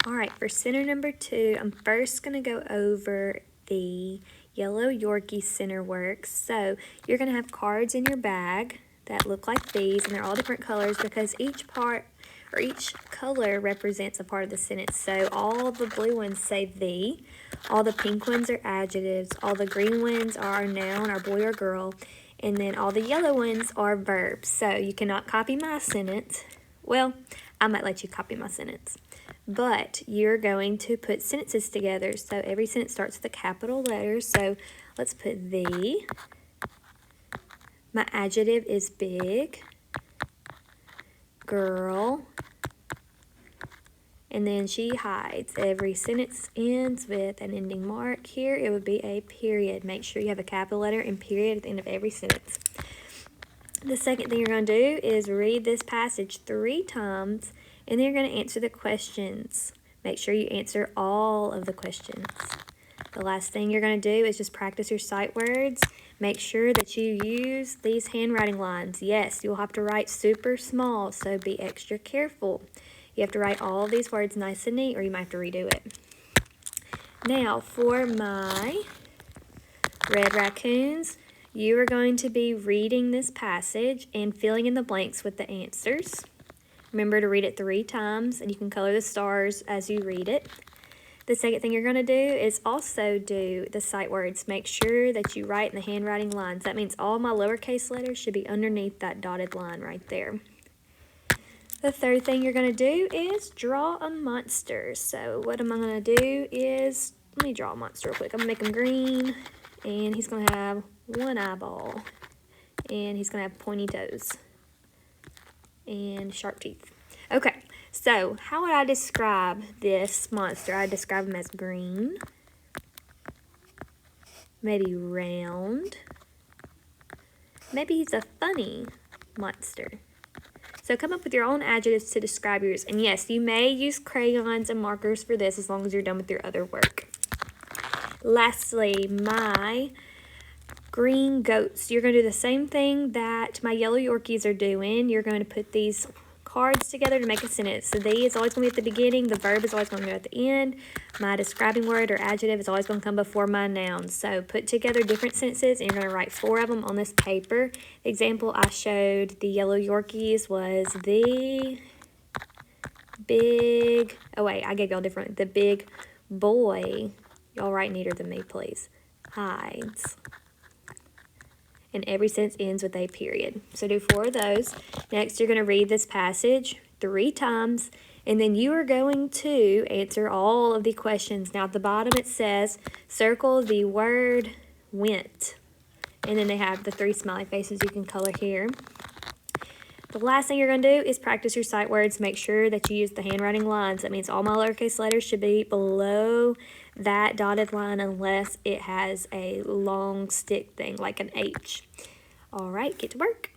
All right, for center number 2, I'm first going to go over the yellow Yorkie center works. So you're going to have cards in your bag that look like these, and they're all different colors because each part or each color represents a part of the sentence. So all the blue ones say the, all the pink ones are adjectives, all the green ones are noun, or boy or girl, and then all the yellow ones are verbs. So you cannot copy my sentence. Well, I might let you copy my sentence. But you're going to put sentences together. So every sentence starts with a capital letter. So let's put the. My adjective is big. Girl. And then she hides. Every sentence ends with an ending mark. Here it would be a period. Make sure you have a capital letter and period at the end of every sentence. The second thing you're going to do is read this passage 3 times, and then you're going to answer the questions. Make sure you answer all of the questions. The last thing you're going to do is just practice your sight words. Make sure that you use these handwriting lines. Yes, you'll have to write super small, so be extra careful. You have to write all of these words nice and neat, or you might have to redo it. Now, for my red raccoons, you are going to be reading this passage and filling in the blanks with the answers. Remember to read it 3 times, and you can color the stars as you read it. The second thing you're going to do is also do the sight words. Make sure that you write in the handwriting lines. That means all my lowercase letters should be underneath that dotted line right there. The third thing you're going to do is draw a monster. So what am I going to do is, let me draw a monster real quick. I'm going to make him green, and he's going to have 1 eyeball, and he's going to have pointy toes and sharp teeth. Okay, so how would I describe this monster? I'd describe him as green, maybe round, maybe he's a funny monster. So come up with your own adjectives to describe yours. And yes, you may use crayons and markers for this as long as you're done with your other work. Lastly, my green goats. You're going to do the same thing that my yellow Yorkies are doing. You're going to put these cards together to make a sentence. So the is always going to be at the beginning. The verb is always going to go at the end. My describing word or adjective is always going to come before my noun. So put together different sentences, and you're going to write 4 of them on this paper. The example I showed the yellow Yorkies was the big, oh wait, I gave y'all different. The big boy, y'all write neater than me, please, hides. And every sentence ends with a period. So do 4 of those. Next, you're going to read this passage 3 times, and then you are going to answer all of the questions. Now, at the bottom it says, circle the word went. And then they have the 3 smiley faces you can color here. The last thing you're going to do is practice your sight words. Make sure that you use the handwriting lines. That means all my lowercase letters should be below that dotted line unless it has a long stick thing like an H. All right, get to work.